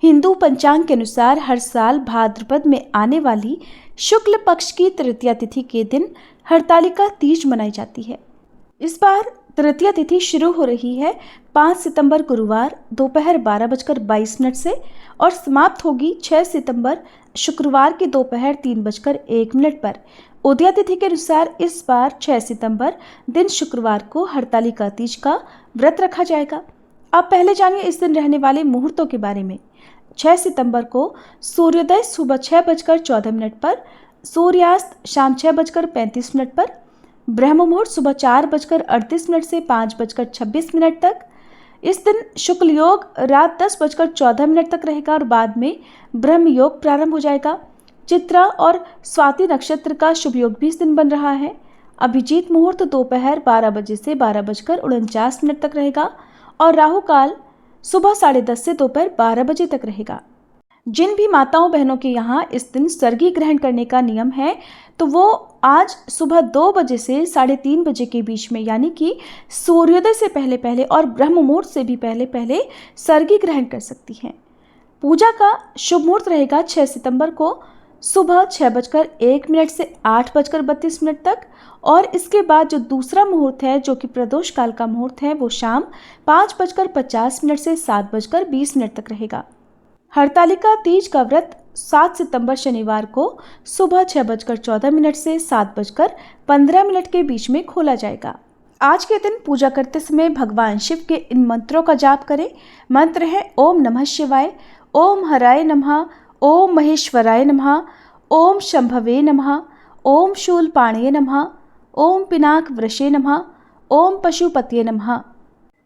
हिंदू पंचांग के अनुसार हर साल भाद्रपद में आने वाली शुक्ल पक्ष की तृतीया तिथि के दिन हरतालिका तीज मनाई जाती है। इस बार तृतीया तिथि शुरू हो रही है 5 सितंबर गुरुवार दोपहर 12:22 से और समाप्त होगी 6 सितंबर शुक्रवार के दोपहर 3:01 पर। उदया तिथि के अनुसार इस बार 6 सितंबर दिन शुक्रवार को हरतालिका तीज का व्रत रखा जाएगा। अब पहले जानिए इस दिन रहने वाले मुहूर्तों के बारे में। 6 सितंबर को सूर्योदय सुबह 6:14 पर, सूर्यास्त शाम 6:35 पर, ब्रह्म मुहूर्त सुबह 4:38 से 5:26 तक। इस दिन शुक्ल योग रात 10:14 तक रहेगा और बाद में ब्रह्म योग प्रारंभ हो जाएगा। चित्रा और स्वाति नक्षत्र का शुभ योग भी इस दिन बन रहा है। अभिजीत मुहूर्त दोपहर 12 बजे से 12:49 तक रहेगा और राहु काल सुबह 10:30 से दोपहर 12 बजे तक रहेगा। जिन भी माताओं बहनों के यहाँ इस दिन सर्गी ग्रहण करने का नियम है तो वो आज सुबह 2 बजे से 3:30 बजे के बीच में, यानी कि सूर्योदय से पहले पहले और ब्रह्म मुहूर्त से भी पहले पहले सर्गी ग्रहण कर सकती हैं। पूजा का शुभ मुहूर्त रहेगा 6 सितंबर को सुबह 6:01 से 8:32 तक और इसके बाद जो दूसरा मुहूर्त है जो कि प्रदोष काल का मुहूर्त है वो शाम 5:50 से 7:20 तक रहेगा। हरतालिका तीज का व्रत 7 सितंबर शनिवार को सुबह 6:14 से 7:15 के बीच में खोला जाएगा। आज के दिन पूजा करते समय भगवान शिव के इन मंत्रों का जाप करें। मंत्र है ओम नमः शिवाय, ओम हराय नमः, ओम महेश्वराय नमः, ओम शंभवे नमः, ओम शूलपाणये नमः, ओम पिनाक वृषे नमः, ओम पशुपतये नमः।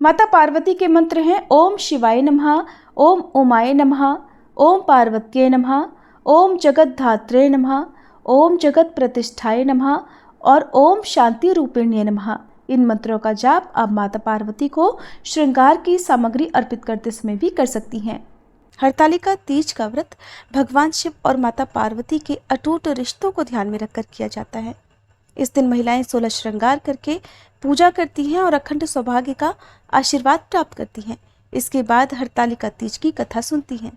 माता पार्वती के मंत्र हैं ओम शिवाय नमः, ओम उमाय नमः, ओम पार्वत्ये नमः, ओम जगद्धात्रे नमः, ओम जगत प्रतिष्ठाय नमः और ओम शांति रूपिण्ये नमः। इन मंत्रों का जाप आप माता पार्वती को श्रृंगार की सामग्री अर्पित करते समय भी कर सकती हैं। हरतालिका तीज का व्रत भगवान शिव और माता पार्वती के अटूट रिश्तों को ध्यान में रखकर किया जाता है। इस दिन महिलाएं 16 श्रृंगार करके पूजा करती हैं और अखंड सौभाग्य का आशीर्वाद प्राप्त करती हैं। इसके बाद हरतालिका तीज की कथा सुनती हैं।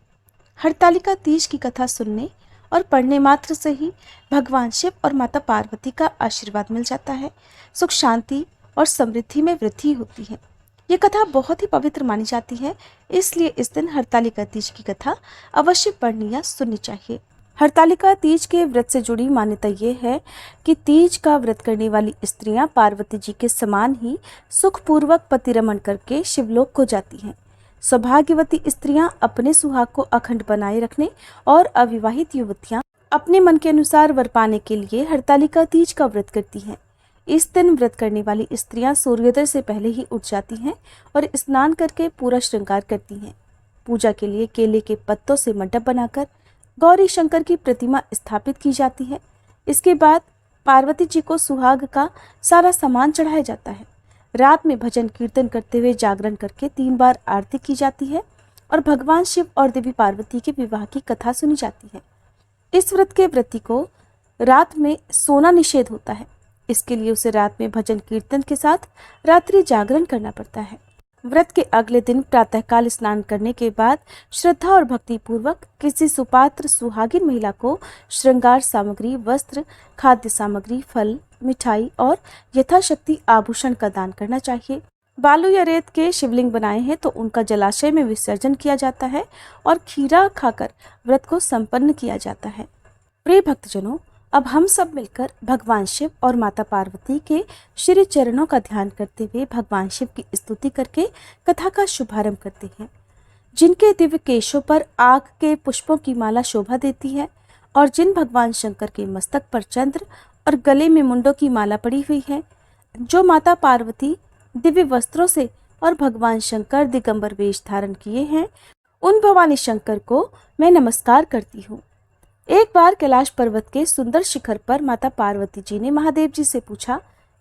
हरतालिका तीज की कथा सुनने और पढ़ने मात्र से ही भगवान शिव और माता पार्वती का आशीर्वाद मिल जाता है। सुख शांति और समृद्धि में वृद्धि होती है। ये कथा बहुत ही पवित्र मानी जाती है, इसलिए इस दिन हरतालिका तीज की कथा अवश्य पढ़नी या सुननी चाहिए। हरतालिका तीज के व्रत से जुड़ी मान्यता ये है कि तीज का व्रत करने वाली स्त्रियां पार्वती जी के समान ही सुखपूर्वक पतिरमण करके शिवलोक को जाती हैं। सौभाग्यवती स्त्रियां अपने सुहाग को अखंड बनाए रखने और अविवाहित युवतियां अपने मन के अनुसार वर पाने के लिए हरतालिका तीज का व्रत करती हैं। इस दिन व्रत करने वाली स्त्रियां सूर्योदय से पहले ही उठ जाती हैं और स्नान करके पूरा श्रृंगार करती हैं। पूजा के लिए केले के पत्तों से मंडप बनाकर गौरी शंकर की प्रतिमा स्थापित की जाती है। इसके बाद पार्वती जी को सुहाग का सारा सामान चढ़ाया जाता है। रात में भजन कीर्तन करते हुए जागरण करके 3 बार आरती की जाती है और भगवान शिव और देवी पार्वती के विवाह की कथा सुनी जाती है। इस व्रत के व्रती को रात में सोना निषेध होता है, इसके लिए उसे रात में भजन कीर्तन के साथ रात्रि जागरण करना पड़ता है। व्रत के अगले दिन प्रातःकाल स्नान करने के बाद श्रद्धा और भक्ति पूर्वक किसी सुपात्र सुहागिन महिला को श्रृंगार सामग्री, वस्त्र, खाद्य सामग्री, फल, मिठाई और यथाशक्ति आभूषण का दान करना चाहिए। बालू या रेत के शिवलिंग बनाए हैं तो उनका जलाशय में विसर्जन किया जाता है और खीरा खाकर व्रत को संपन्न किया जाता है। प्रिय भक्तजनों, अब हम सब मिलकर भगवान शिव और माता पार्वती के श्री चरणों का ध्यान करते हुए भगवान शिव की स्तुति करके कथा का शुभारंभ करते हैं। जिनके दिव्य केशों पर आग के पुष्पों की माला शोभा देती है और जिन भगवान शंकर के मस्तक पर चंद्र और गले में मुंडों की माला पड़ी हुई है, जो माता पार्वती दिव्य वस्त्रों से और भगवान शंकर दिगंबर वेश धारण किए हैं, उन भवानी शंकर को मैं नमस्कार करती हूँ। एक बार कैलाश पर्वत के सुंदर शिखर पर माता पार्वती जी ने महादेव जी से पूछा,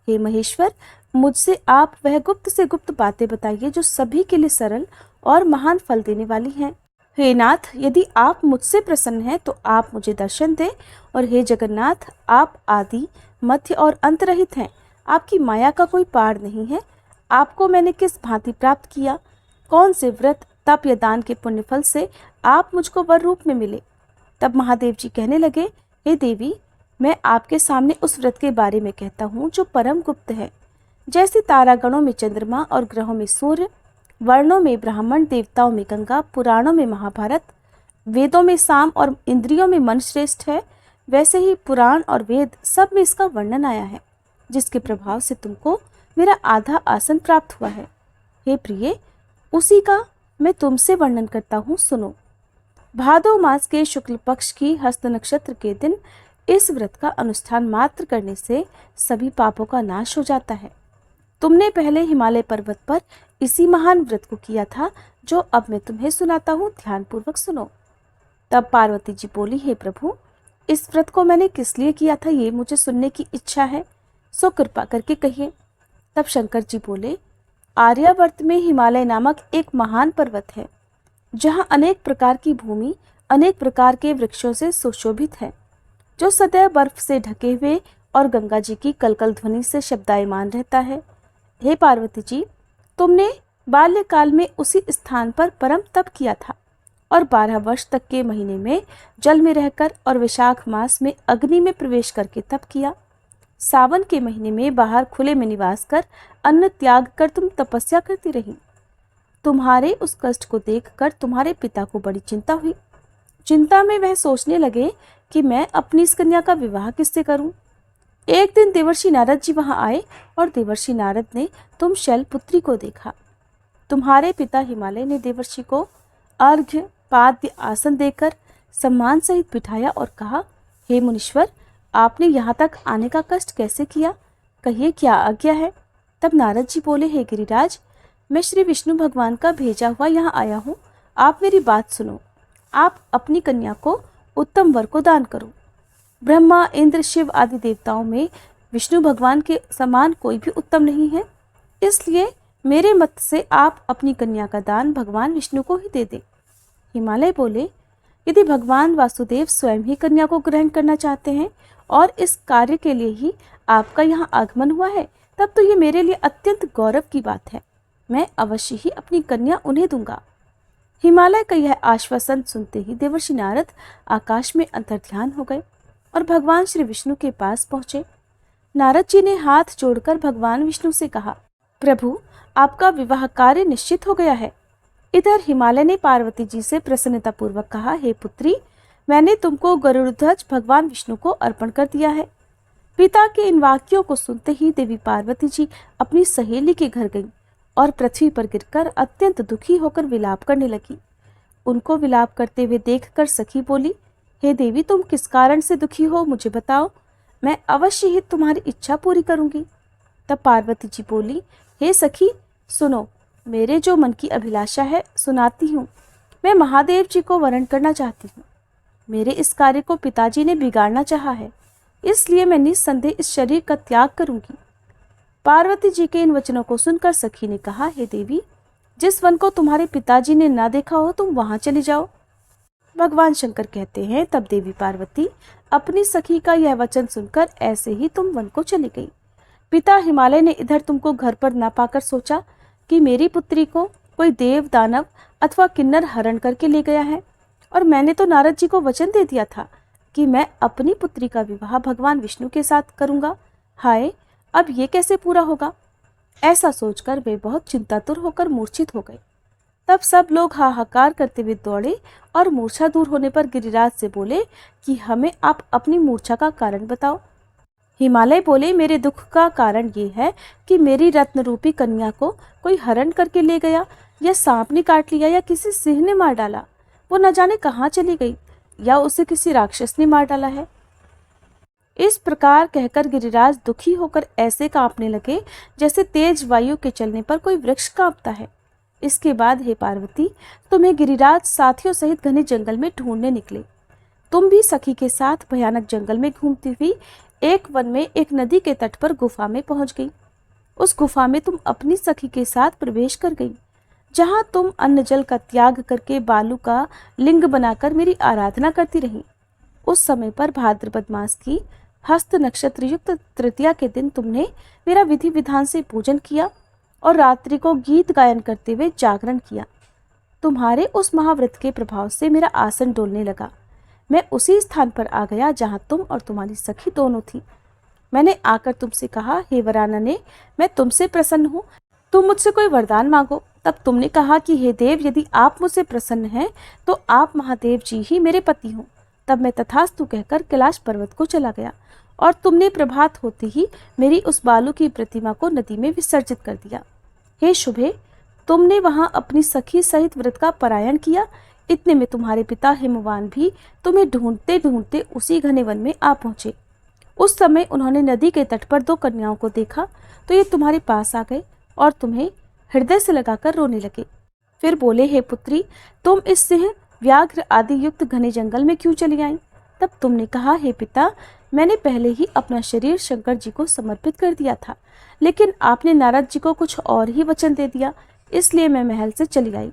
हे महेश्वर, मुझसे आप वह गुप्त से गुप्त बातें बताइए जो सभी के लिए सरल और महान फल देने वाली हैं। हे नाथ, यदि आप मुझसे प्रसन्न हैं तो आप मुझे दर्शन दें, और हे जगन्नाथ, आप आदि मध्य और अंत रहित हैं। आपकी माया का कोई पार नहीं है। आपको मैंने किस भांति प्राप्त किया, कौन से व्रत, तप या दान के पुण्य फल से आप मुझको वर रूप में मिले। तब महादेव जी कहने लगे, हे देवी, मैं आपके सामने उस व्रत के बारे में कहता हूँ जो परम गुप्त है। जैसे तारागणों में चंद्रमा और ग्रहों में सूर्य, वर्णों में ब्राह्मण, देवताओं में गंगा, पुराणों में महाभारत, वेदों में साम और इंद्रियों में मन श्रेष्ठ है, वैसे ही पुराण और वेद सब में इसका वर्णन आया है, जिसके प्रभाव से तुमको मेरा आधा आसन प्राप्त हुआ है। हे प्रिय, उसी का मैं तुमसे वर्णन करता हूँ, सुनो। भादो मास के शुक्ल पक्ष की हस्त नक्षत्र के दिन इस व्रत का अनुष्ठान मात्र करने से सभी पापों का नाश हो जाता है। तुमने पहले हिमालय पर्वत पर इसी महान व्रत को किया था जो अब मैं तुम्हें सुनाता हूँ, ध्यानपूर्वक सुनो। तब पार्वती जी बोली, हे प्रभु, इस व्रत को मैंने किस लिए किया था ये मुझे सुनने की इच्छा है, सो कृपा करके कहिए। तब शंकर जी बोले, आर्यावर्त में हिमालय नामक एक महान पर्वत है, जहाँ अनेक प्रकार की भूमि अनेक प्रकार के वृक्षों से सुशोभित है, जो सदैव बर्फ से ढके हुए और गंगा जी की कलकल ध्वनि से शब्दायमान रहता है। हे पार्वती जी, तुमने बाल्यकाल में उसी स्थान पर परम तप किया था और 12 वर्ष तक के महीने में जल में रहकर और वैशाख मास में अग्नि में प्रवेश करके तप किया। सावन के महीने में बाहर खुले में निवास कर अन्न त्याग कर तुम तपस्या करती रही। तुम्हारे उस कष्ट को देखकर तुम्हारे पिता को बड़ी चिंता हुई। चिंता में वह सोचने लगे कि मैं अपनी इस कन्या का विवाह किससे करूं। एक दिन देवर्षि नारद जी वहां आए और देवर्षि नारद ने तुम शैलपुत्री को देखा। तुम्हारे पिता हिमालय ने देवर्षि को अर्घ्य पाद्य आसन देकर सम्मान सहित बिठाया और कहा, हे मुनीश्वर, आपने यहाँ तक आने का कष्ट कैसे किया, कहिए क्या आज्ञा है। तब नारद जी बोले, हे गिरिराज, मैं श्री विष्णु भगवान का भेजा हुआ यहाँ आया हूँ, आप मेरी बात सुनो। आप अपनी कन्या को उत्तम वर को दान करो। ब्रह्मा, इंद्र, शिव आदि देवताओं में विष्णु भगवान के समान कोई भी उत्तम नहीं है, इसलिए मेरे मत से आप अपनी कन्या का दान भगवान विष्णु को ही दे दें। हिमालय बोले, यदि भगवान वासुदेव स्वयं ही कन्या को ग्रहण करना चाहते हैं और इस कार्य के लिए ही आपका यहाँ आगमन हुआ है, तब तो ये मेरे लिए अत्यंत गौरव की बात है। मैं अवश्य ही अपनी कन्या उन्हें दूंगा। हिमालय का यह आश्वासन सुनते ही देवर्षि नारद आकाश में अंतर्ध्यान हो गए और भगवान श्री विष्णु के पास पहुंचे। नारद जी ने हाथ जोड़कर भगवान विष्णु से कहा, प्रभु, आपका विवाह कार्य निश्चित हो गया है। इधर हिमालय ने पार्वती जी से प्रसन्नतापूर्वक कहा, हे पुत्री, मैंने तुमको गरुड़ध्वज भगवान विष्णु को अर्पण कर दिया है। पिता के इन वाक्यों को सुनते ही देवी पार्वती जी अपनी सहेली के घर गईं और पृथ्वी पर गिरकर अत्यंत दुखी होकर विलाप करने लगी। उनको विलाप करते हुए देखकर सखी बोली, हे देवी, तुम किस कारण से दुखी हो, मुझे बताओ, मैं अवश्य ही तुम्हारी इच्छा पूरी करूंगी। तब पार्वती जी बोली, हे सखी, सुनो, मेरे जो मन की अभिलाषा है सुनाती हूँ। मैं महादेव जी को वरण करना चाहती हूँ। मेरे इस कार्य को पिताजी ने बिगाड़ना चाहा है, इसलिए मैं निस्संदेह इस शरीर का त्याग करूंगी। पार्वती जी के इन वचनों को सुनकर सखी ने कहा, हे देवी, जिस वन को तुम्हारे पिताजी ने ना देखा हो तुम वहां चली जाओ। भगवान शंकर कहते हैं, तब देवी पार्वती अपनी सखी का यह वचन सुनकर ऐसे ही तुम वन को चली गई। पिता हिमालय ने इधर तुमको घर पर ना पाकर सोचा कि मेरी पुत्री को कोई देव, दानव अथवा किन्नर हरण करके ले गया है, और मैंने तो नारद जी को वचन दे दिया था कि मैं अपनी पुत्री का विवाह भगवान विष्णु के साथ करूंगा। हाय, अब ये कैसे पूरा होगा। ऐसा सोचकर वे बहुत चिंतातुर होकर मूर्छित हो गए। तब सब लोग हाहाकार करते हुए दौड़े और मूर्छा दूर होने पर गिरिराज से बोले कि हमें आप अपनी मूर्छा का कारण बताओ। हिमालय बोले, मेरे दुख का कारण ये है कि मेरी रत्न रूपी कन्या को कोई हरण करके ले गया, या सांप ने काट लिया, या किसी सिंह ने मार डाला। वो न जाने कहाँ चली गई, या उसे किसी राक्षस ने मार डाला है। इस प्रकार कहकर गिरिराज दुखी होकर ऐसे कांपने लगे जैसे तेज वायु के चलने पर कोई वृक्ष कांपता है। इसके बाद हे पार्वती, तुम्हें गिरिराज साथियों सहित घने जंगल में ढूंढने निकले। तुम भी सखी के साथ भयानक जंगल में घूमती हुई एक वन में एक नदी के तट पर गुफा में पहुंच गई। उस गुफा में तुम अपनी सखी के साथ प्रवेश कर गई, जहां तुम अन्न जल का त्याग करके बालू का लिंग बनाकर मेरी आराधना करती रही। उस समय पर भाद्रपद मास की हस्त नक्षत्र युक्त तृतीया के दिन तुमने मेरा विधि विधान से पूजन किया और रात्रि को गीत गायन करते हुए जागरण किया। तुम्हारे उस महाव्रत के प्रभाव से मेरा आसन डोलने लगा। मैं उसी स्थान पर आ गया जहाँ तुम और तुम्हारी सखी दोनों थी। मैंने आकर तुमसे कहा, हे वरानने, मैं तुमसे प्रसन्न हूँ, तुम मुझसे कोई वरदान मांगो। तब तुमने कहा कि हे देव, यदि आप मुझसे प्रसन्न हैं तो आप महादेव जी ही मेरे पति हों। तब मैं तथास्तु कहकर कैलाश पर्वत को चला गया और तुमने प्रभात होते ही मेरी उस बालू की प्रतिमा को नदी में विसर्जित कर दिया। हे शुभे, तुमने वहां अपनी सखी सहित व्रत का परायण किया। इतने में तुम्हारे पिता हिमवान भी तुम्हें ढूंढते ढूंढते उसी घने वन में आ पहुंचे। उस समय उन्होंने नदी के तट पर 2 कन्याओं को देखा तो ये तुम्हारे पास आ गए और तुम्हें हृदय से लगाकर रोने लगे। फिर बोले, हे पुत्री, तुम इस सिंह व्याघ्र आदि युक्त घने जंगल में क्यों चली आई? तब तुमने कहा, हे पिता, मैंने पहले ही अपना शरीर शंकर जी को समर्पित कर दिया था, लेकिन आपने नारद जी को कुछ और ही वचन दे दिया, इसलिए मैं महल से चली आई।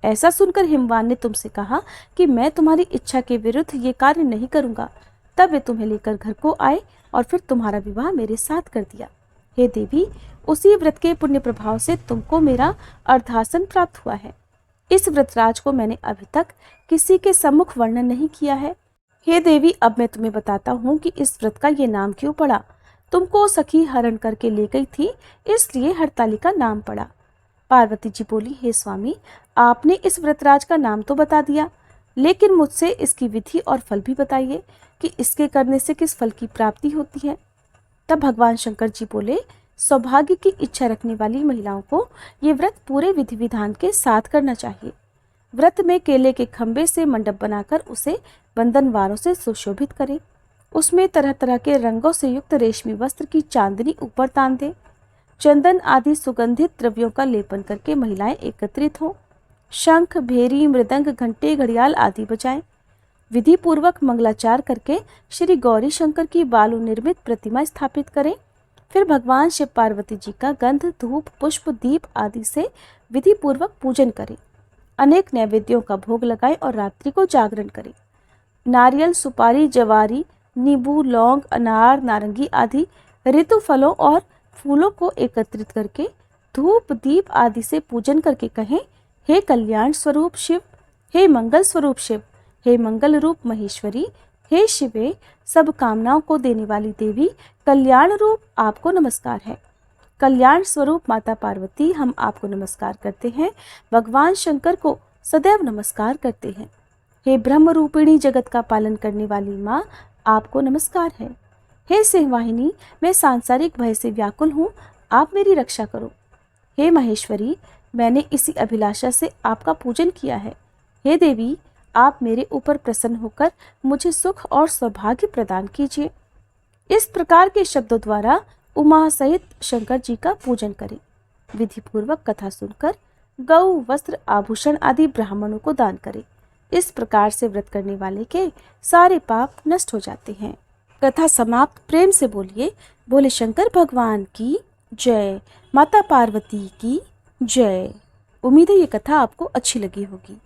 ऐसा सुनकर हिमवान ने तुमसे कहा कि मैं तुम्हारी इच्छा के विरुद्ध ये कार्य नहीं करूंगा। तब वे तुम्हें लेकर घर को आए और फिर तुम्हारा विवाह मेरे साथ कर दिया। हे देवी, उसी व्रत के पुण्य प्रभाव से तुमको मेरा अर्धासन प्राप्त हुआ है। इस व्रतराज को मैंने अभी तक किसी के सम्मुख वर्णन नहीं किया है। हे देवी, अब मैं तुम्हें बताता हूँ कि इस व्रत का ये नाम क्यों पड़ा। तुमको सखी हरण करके ले गई थी, इसलिए हरतालिका नाम पड़ा। पार्वती जी बोली, हे स्वामी, आपने इस व्रतराज का नाम तो बता दिया, लेकिन मुझसे इसकी विधि और फल भी बताइए कि इसके करने से किस फल की प्राप्ति होती है। तब भगवान शंकर जी बोले, सौभाग्य की इच्छा रखने वाली महिलाओं को ये व्रत पूरे विधि विधान के साथ करना चाहिए। व्रत में केले के खंबे से मंडप बनाकर उसे बंधनवारों से सुशोभित करें। उसमें तरह तरह के रंगों से युक्त रेशमी वस्त्र की चांदनी ऊपर तान दे। चंदन आदि सुगंधित द्रव्यों का लेपन करके महिलाएं एकत्रित हों। शंख, भेरी, मृदंग, घंटे, घड़ियाल आदि बजाएं। विधि पूर्वक मंगलाचार करके श्री गौरी शंकर की बालू निर्मित प्रतिमा स्थापित करें। फिर भगवान शिव पार्वती जी का गंध, धूप, पुष्प, दीप आदि से विधि पूर्वक पूजन करें। अनेक नैवेद्यों का भोग लगाएं और रात्रि को जागरण करें। नारियल, सुपारी, जवारी, नींबू, लौंग, अनार, नारंगी आदि ऋतु फलों और फूलों को एकत्रित करके धूप, दीप आदि से पूजन करके कहें, हे कल्याण स्वरूप शिव, हे मंगल स्वरूप शिव, हे मंगल रूप महेश्वरी, हे शिवे, सब कामनाओं को देने वाली देवी, कल्याण रूप आपको नमस्कार है। कल्याण स्वरूप माता पार्वती, हम आपको नमस्कार करते हैं। भगवान शंकर को सदैव नमस्कार करते हैं। हे ब्रह्म रूपिणी, जगत का पालन करने वाली माँ, आपको नमस्कार है। हे सिंहवाहिनी, मैं सांसारिक भय से व्याकुल हूँ, आप मेरी रक्षा करो। हे महेश्वरी, मैंने इसी अभिलाषा से आपका पूजन किया है। हे देवी, आप मेरे ऊपर प्रसन्न होकर मुझे सुख और सौभाग्य प्रदान कीजिए। इस प्रकार के शब्दों द्वारा उमा सहित शंकर जी का पूजन करें। विधि पूर्वक कथा सुनकर गौ, वस्त्र, आभूषण आदि ब्राह्मणों को दान करें। इस प्रकार से व्रत करने वाले के सारे पाप नष्ट हो जाते हैं। कथा समाप्त। प्रेम से बोलिए, बोले शंकर भगवान की जय, माता पार्वती की जय। उम्मीद है ये कथा आपको अच्छी लगी होगी।